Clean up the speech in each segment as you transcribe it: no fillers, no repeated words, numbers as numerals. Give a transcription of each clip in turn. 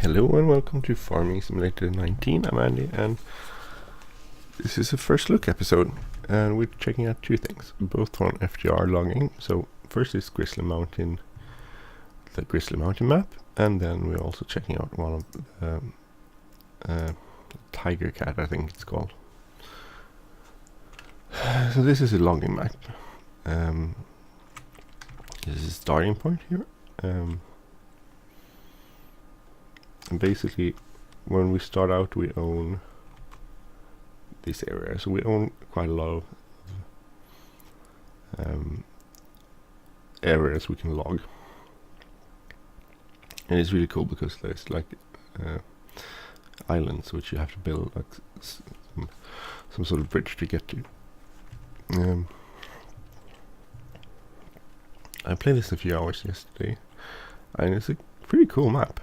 Hello and welcome to Farming Simulator 19. I'm Andy and this is a first look episode and we're checking out two things, both on FDR Logging. So first is Grizzly Mountain, the Grizzly Mountain map, and then we're also checking out one of the Tiger Cat, I think it's called. So this is a logging map. This is a starting point here. And basically, when we start out, we own this area. So we own quite a lot of areas we can log. And it's really cool because there's like islands which you have to build like some sort of bridge to get to. I played this a few hours yesterday, and it's a pretty cool map.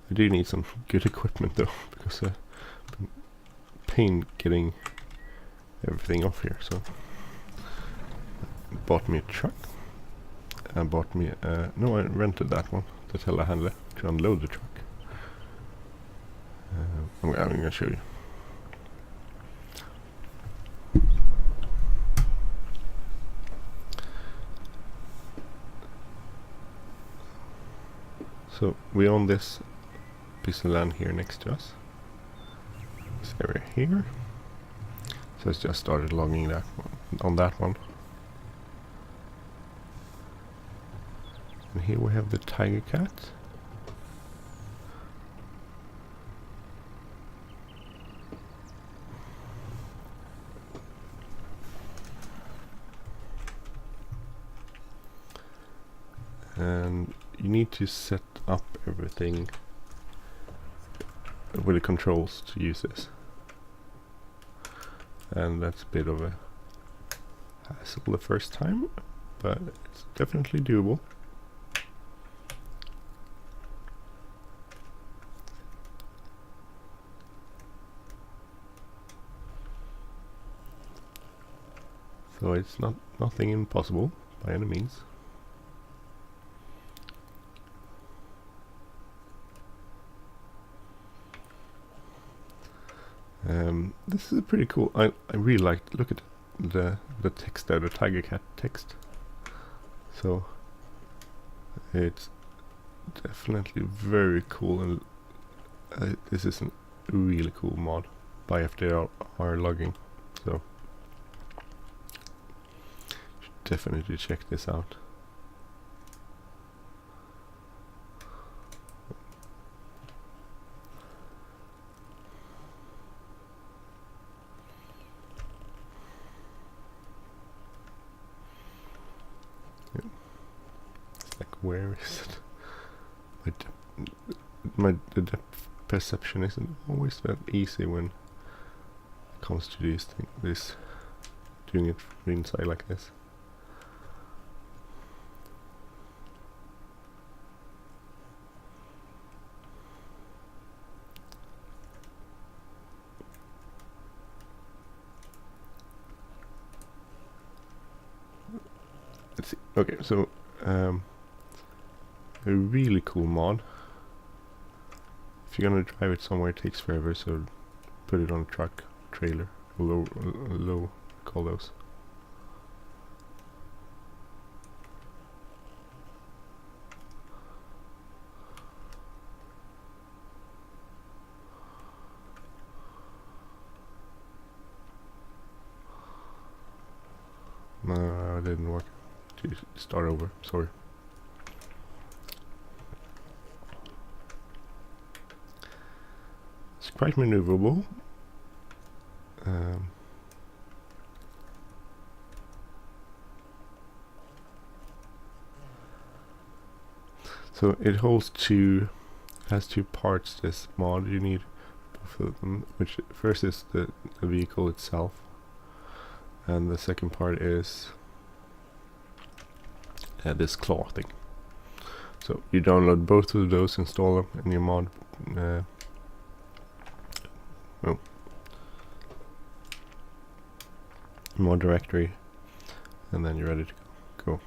I do need some good equipment though, because pain getting everything off here. So I bought me a truck. I bought me I rented that one, the telehandler, to unload the truck. I'm gonna show you. So we own this piece of land here next to us. This area here. So it's just started logging that one, on that one. And here we have the Tiger Cat. And you need to set up everything with the controls to use this, and that's a bit of a hassle the first time, but it's definitely doable. So it's nothing impossible by any means. This is pretty cool. I really like, look at the text there, the Tiger Cat text. So it's definitely very cool, and this is a really cool mod by FDR Logging. So should definitely check this out. Where is it? The depth perception isn't always that easy when it comes to these things. Doing it from inside like this. Let's see. Okay, so a really cool mod. If you're gonna drive it somewhere, it takes forever, so put it on a truck, trailer, low call those. No, it didn't work. Start over, sorry. It's quite maneuverable. So it has two parts, this mod. You need both of them, which first is the vehicle itself, and the second part is this claw thing. So you download both of those, install them in your mod mod directory, and then you're ready to go.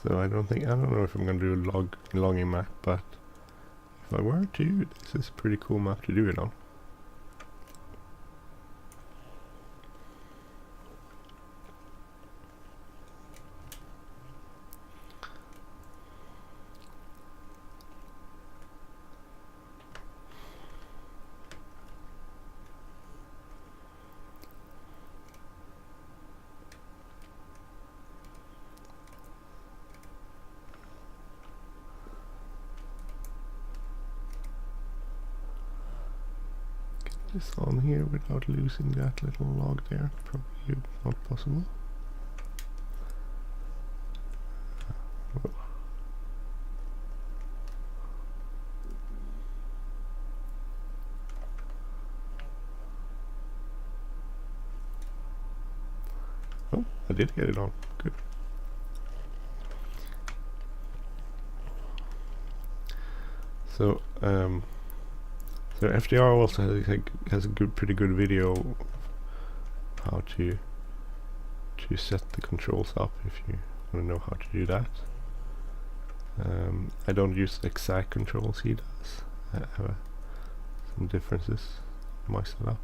So I don't know if I'm gonna do a logging map, but if I were to, this is a pretty cool map to do it on. This on here without losing that little log there, probably not possible. Oh, I did get it on. Good. So, so FDR also has a pretty good video of how to set the controls up if you want to know how to do that. I don't use the exact controls he does. I have some differences in my setup.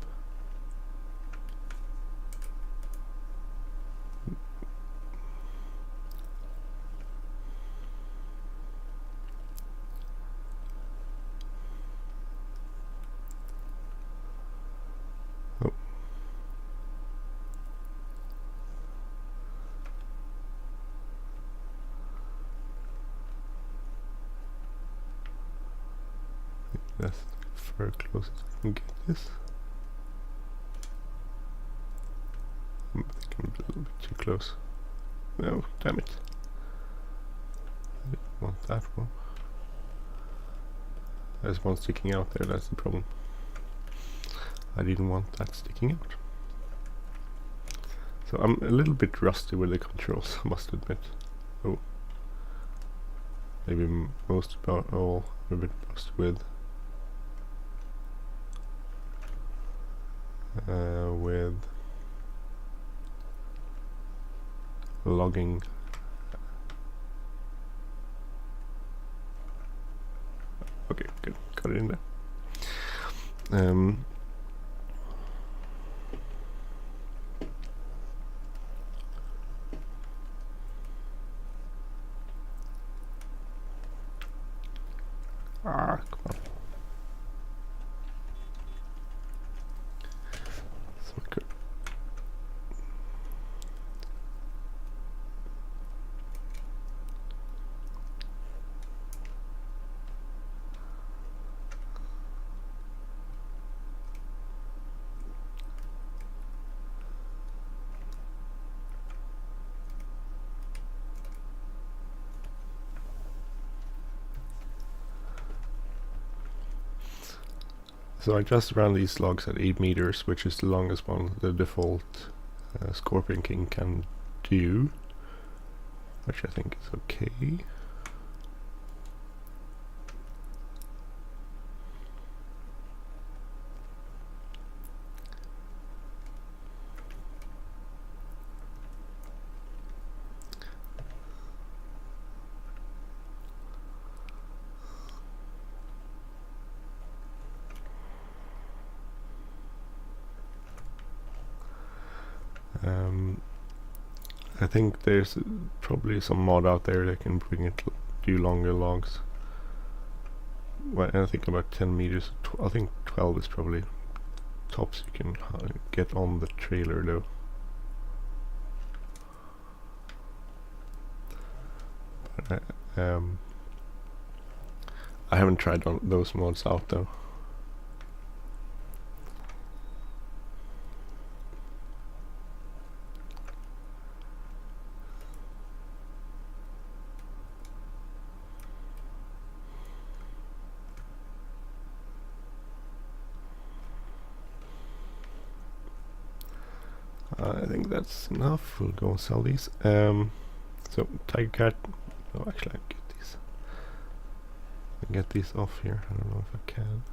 That's very close as I can get this. I think I'm a little bit too close. No, damn it. I didn't want that one. There's one sticking out there, that's the problem. I didn't want that sticking out. So I'm a little bit rusty with the controls, I must admit. Oh. Maybe most about all I'm a bit rusty with. With logging. Okay, good, got it in there. Come on. So good. So I just ran these logs at 8 meters, which is the longest one the default Scorpion King can do, which I think is okay. I think there's probably some mod out there that can bring it do longer logs. Well, I think about 10 meters. I think 12 is probably tops you can get on the trailer though. But I haven't tried those mods out though. I think that's enough. We'll go and sell these. So Tiger Cat. Oh, actually, I get these. I get these off here. I don't know if I can.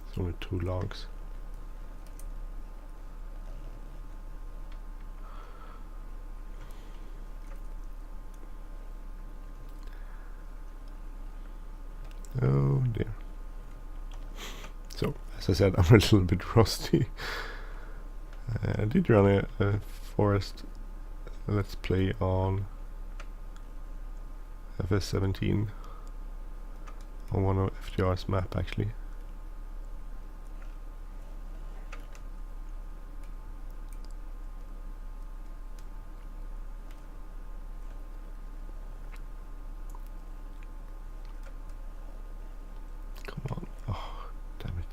It's only 2 logs. as I said, I'm a little bit rusty. I did run a forest let's play on FS19 on one of FDR's map actually. Come on. Oh, damn it.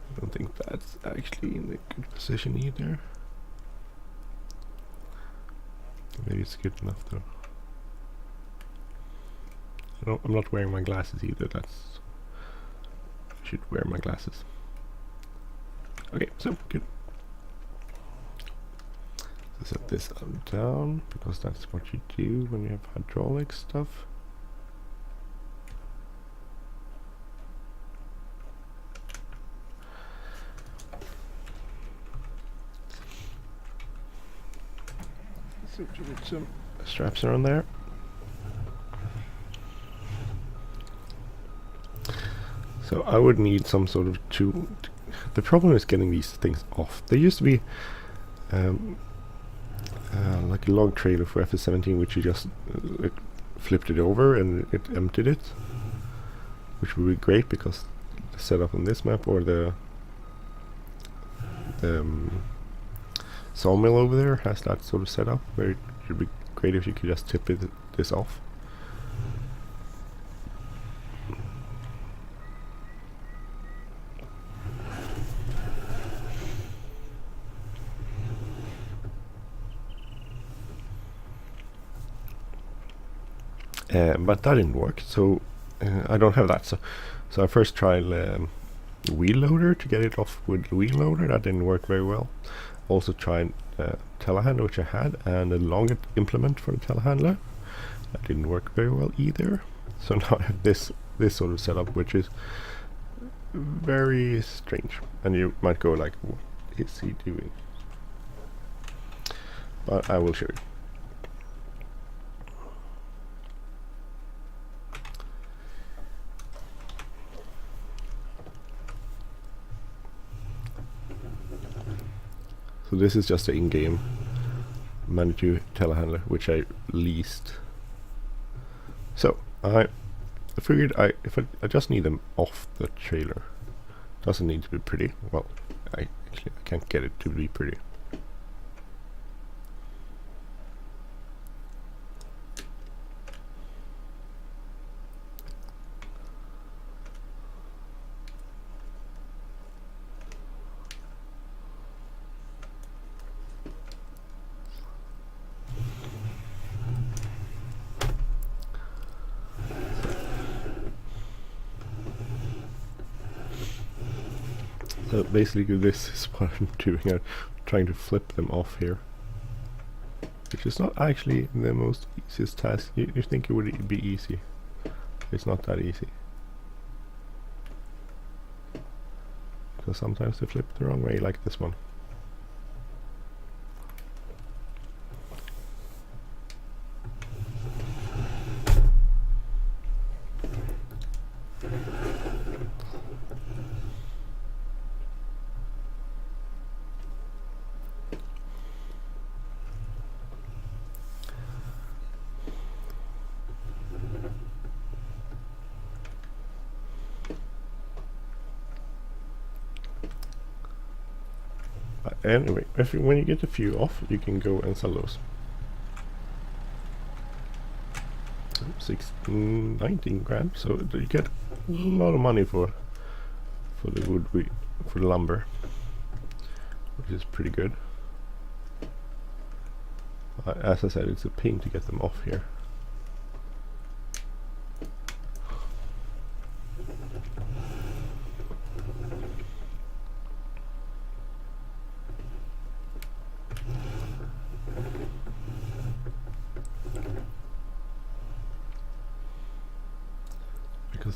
I don't think that's actually in a good position either. Maybe it's good enough though. I'm not wearing my glasses either. I should wear my glasses. Okay, so good. So set this down because that's what you do when you have hydraulic stuff. So you get some straps around there. So I would need some sort of tool. The problem is getting these things off. There used to be like a log trailer for FS17 which you just flipped it over and it emptied it, which would be great because the setup on this map or the sawmill over there has that sort of setup where it would be great if you could just tip this off. But that didn't work, so I don't have that. So I first tried wheel loader to get it off with wheel loader. That didn't work very well. Also tried telehandler, which I had, and a longer implement for the telehandler. That didn't work very well either. So now I have this sort of setup, which is very strange. And you might go like, what is he doing? But I will show you. So this is just the in-game Manitou telehandler, which I leased. So I figured if I just need them off the trailer. Doesn't need to be pretty. Well, I can't get it to be pretty. So basically this is what I'm doing. I'm trying to flip them off here, which is not actually the most easiest task. You think it would be easy. It's not that easy. Because sometimes they flip the wrong way, like this one. Anyway, when you get a few off, you can go and sell those. 19 grams, so you get a lot of money for the wood, for the lumber, which is pretty good. As I said, it's a pain to get them off here.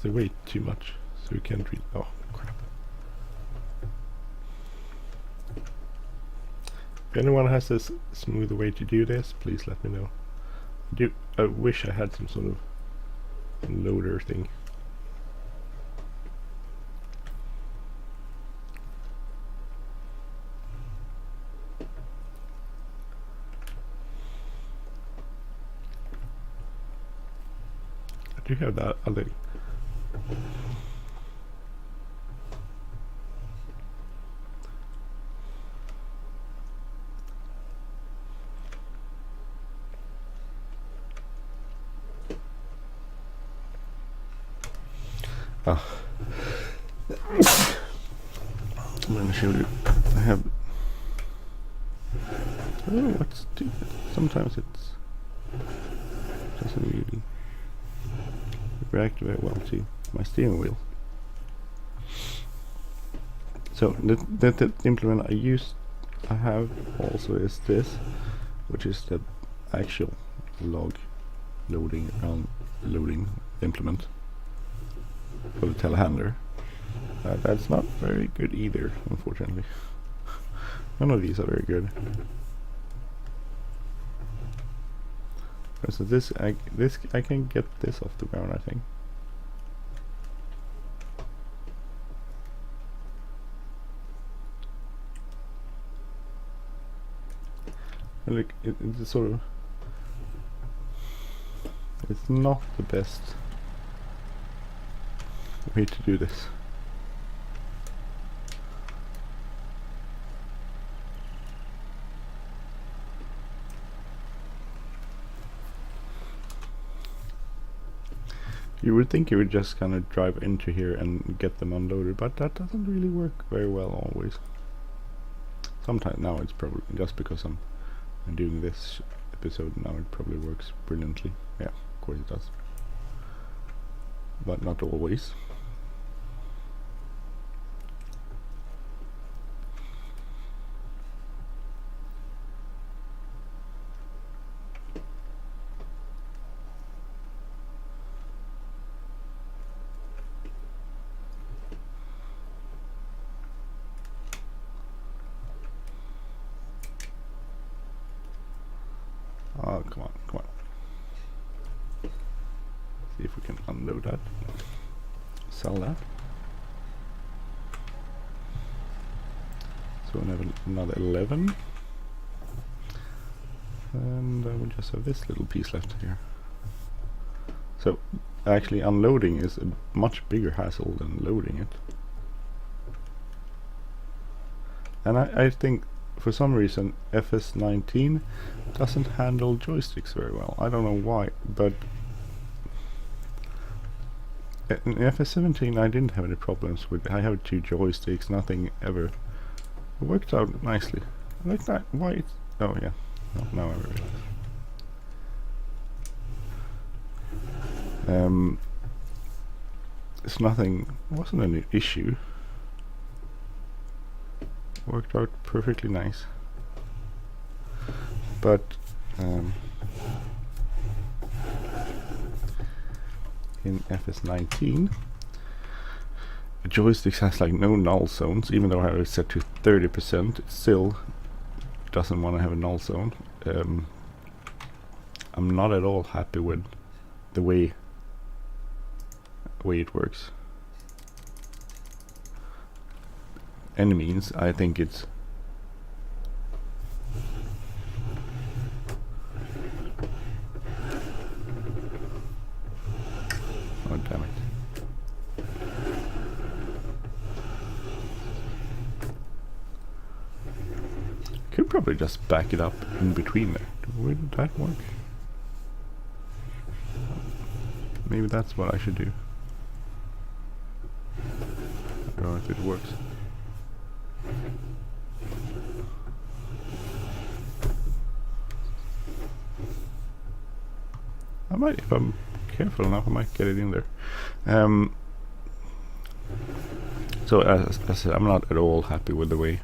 because they weight too much, so you can't read. Oh crap! If anyone has a smoother way to do this, please let me know. I wish I had some sort of loader thing. I do have that other. I'm gonna show you. I have. Oh, what's stupid? Sometimes it's doesn't really react very well to my steering wheel. So the implement I have also is this, which is the actual loading implement for the telehandler. That's not very good either, unfortunately. None of these are very good. So I can get this off the ground, I think. And look, it's sort of. It's not the best way to do this. You would think you would just kind of drive into here and get them unloaded, but that doesn't really work very well always. Sometimes now it's probably just because I'm doing this episode now, it probably works brilliantly. Yeah, of course it does, but not always. Oh, come on. See if we can unload that. Sell that. So we have another 11. And we just have this little piece left here. So actually unloading is a much bigger hassle than loading it. And I think for some reason FS19 doesn't handle joysticks very well. I don't know why, but in FS17 I didn't have any problems with. I have 2 joysticks, nothing ever. It worked out nicely. I like that. Why? It's, oh yeah. No, now I realize. It's nothing. Wasn't an issue. Worked out perfectly nice, but in FS19 the joysticks has like no null zones. Even though I have it set to 30%, it still doesn't want to have a null zone. I'm not at all happy with the way it works. Any means, I think it's oh damn it. Could probably just back it up in between there. Where did that work? Maybe that's what I should do. I don't know if it works. I might, if I'm careful enough, I might get it in there. So as I said, I'm not at all happy with the way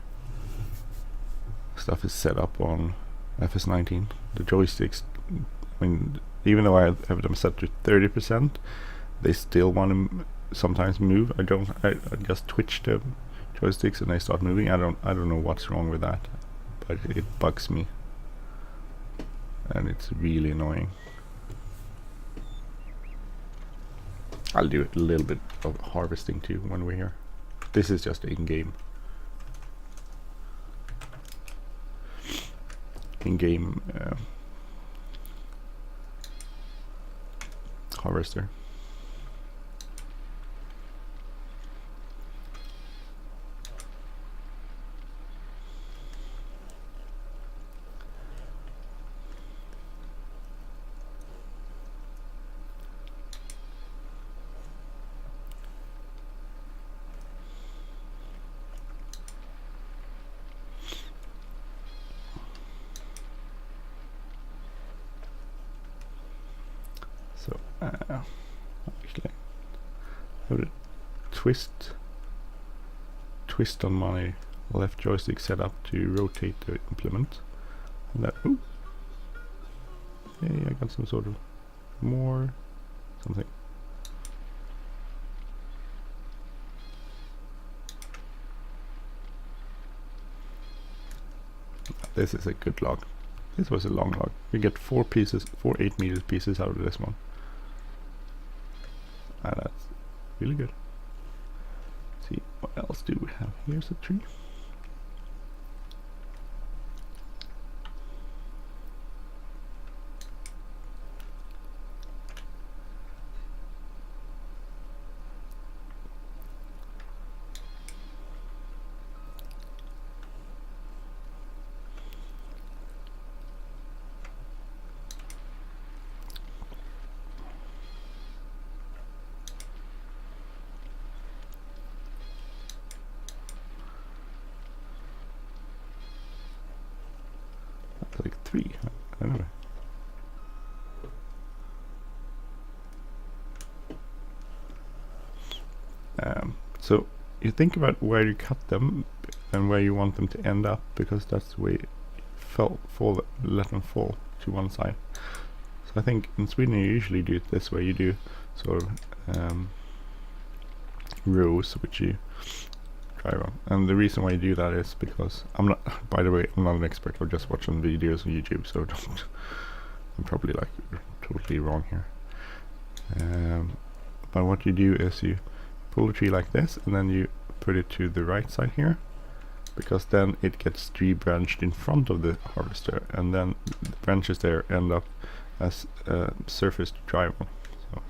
stuff is set up on FS19. The joysticks, I mean, even though I have them set to 30%, they still want to sometimes move. I just twitch the joysticks and they start moving. I don't know what's wrong with that, but it bugs me, and it's really annoying. I'll do a little bit of harvesting too when we're here. This is just in-game harvester. So actually, I have a twist on my left joystick set up to rotate the implement, and that. Ooh, hey, I got some sort of more something. This is a good log. This was a long log. We get 4 8-meter pieces out of this one. And that's really good. Let's see, what else do we have? Here's a tree. Like 3, I don't know. So you think about where you cut them and where you want them to end up, because that's the way you let them fall to one side. So I think in Sweden you usually do it this way. You do sort of rows which you drive on, and the reason why you do that is because I'm not, by the way, I'm not an expert. I've just watched some videos on YouTube, so don't, I'm probably like totally wrong here. But what you do is you pull the tree like this, and then you put it to the right side here, because then it gets tree branched in front of the harvester, and then the branches there end up as surface to drive on. So.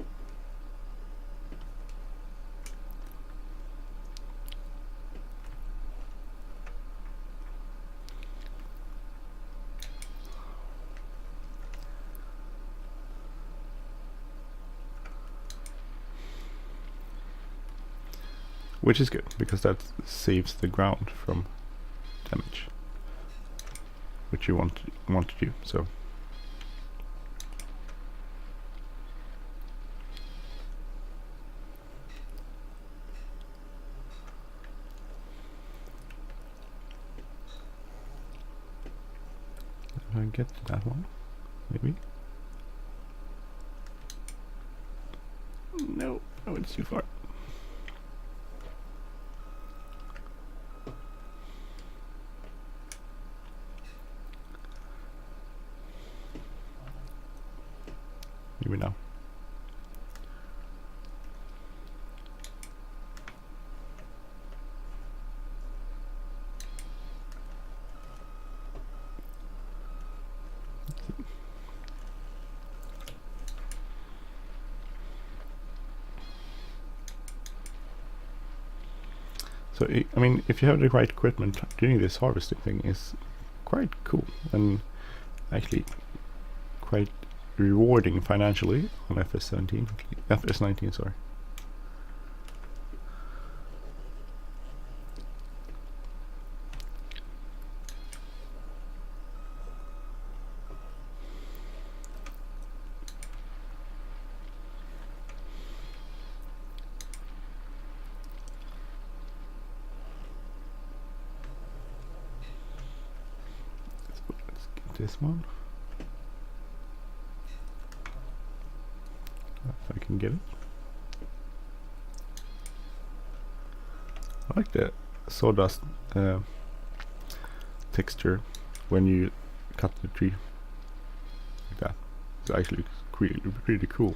Which is good, because that saves the ground from damage, which you want to do. So if I get to that one, maybe. No, it's too far. Maybe now. So I mean, if you have the right equipment, doing this harvesting thing is quite cool, and actually quite rewarding financially on FS19, sorry. Let's get this one. If I can get it. I like the sawdust texture when you cut the tree like that. It actually looks pretty cool.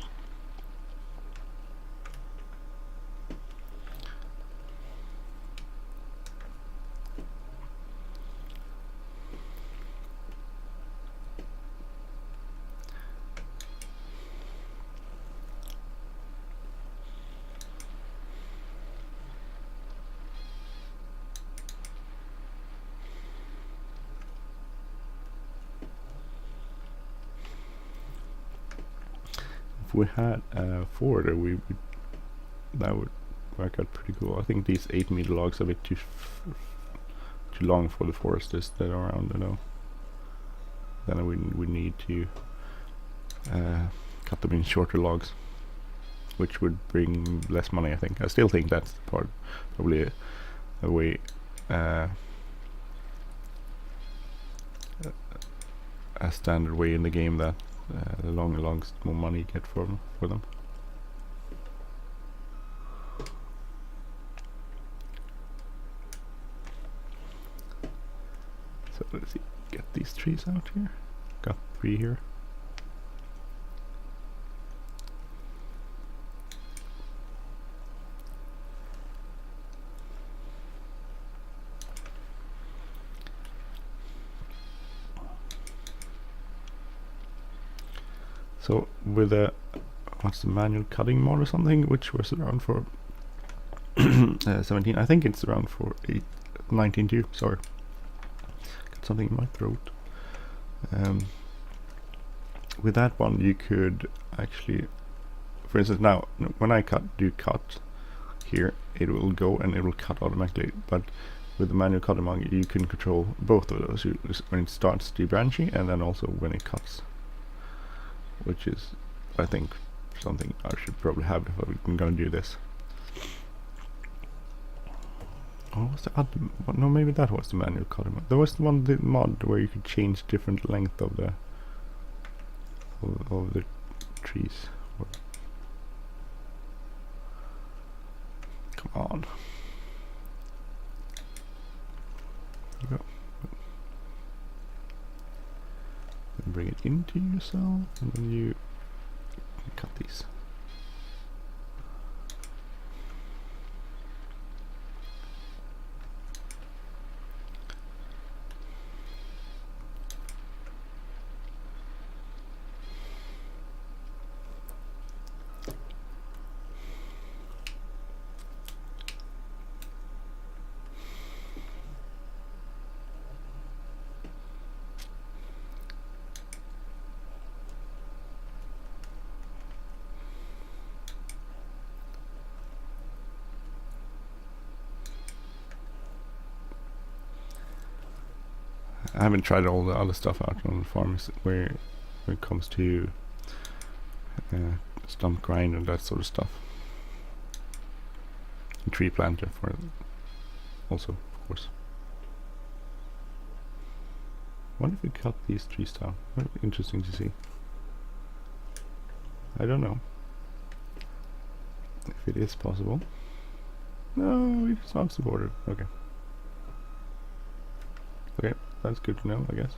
If we had a forwarder, that would work out pretty cool. I think these 8-meter logs are a bit too long for the foresters that are around, you know. Then we need to cut them in shorter logs, which would bring less money, I think. I still think that's probably a way a standard way in the game that the longer logs, more money you get for them. So let's see, get these trees out here. Got 3 here. So with a what's the manual cutting mod or something, which was around for 17. I think it's around for 19 too. Sorry, got something in my throat. With that one, you could actually, for instance, now when I do cut here, it will go and it will cut automatically. But with the manual cutting mod, you can control both of those when it starts debranching and then also when it cuts, which is, I think, something I should probably have if I'm going to do this. Oh, what's the other? No, maybe that was the manual cutting mod. There was the mod where you could change different length of the trees. Come on. There you go. Then bring it into yourself, and then you cut these. I haven't tried all the other stuff out on the farms where it comes to stump grind and that sort of stuff. And tree planter for it also, of course. What if we cut these trees down? That'd be interesting to see. I don't know if it is possible. No, it's not supported. Okay. Okay, that's good to know, I guess.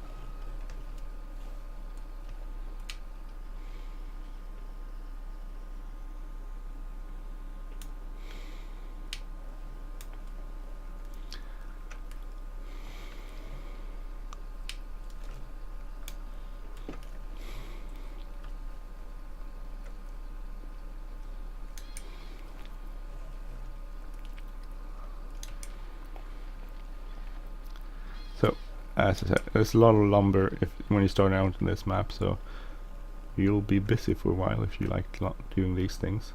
So, as I said, there's a lot of lumber when you start out in this map, so you'll be busy for a while if you like doing these things.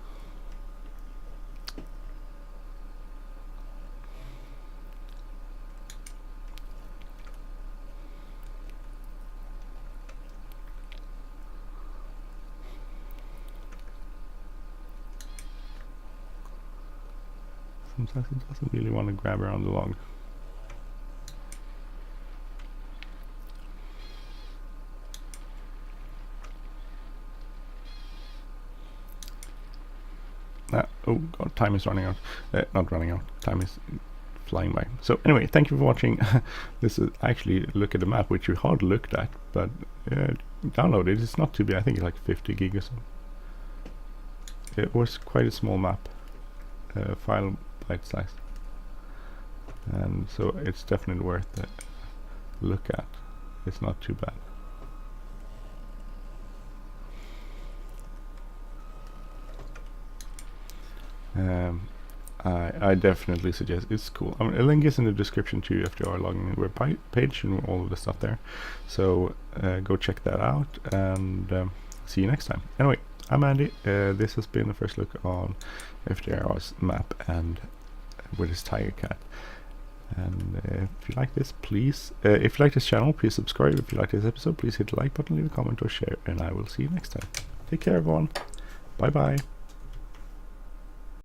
Sometimes it doesn't really want to grab around the log. Oh god, time is running out. Not running out, time is flying by. So anyway, thank you for watching. This is actually look at the map, which you hardly looked at, but download it. It's not too big. I think it's like 50 gig or so. It was quite a small map, file bite size, and so it's definitely worth a look at. It's not too bad. I definitely suggest. It's cool. I mean, a link is in the description to FDR Logging web page and all of the stuff there. So go check that out, and see you next time. Anyway, I'm Andy. This has been the first look on FDR's map and with his tiger cat. And if you like this, please, if you like this channel, please subscribe. If you like this episode, please hit the like button, leave a comment or share, and I will see you next time. Take care, everyone. Bye bye.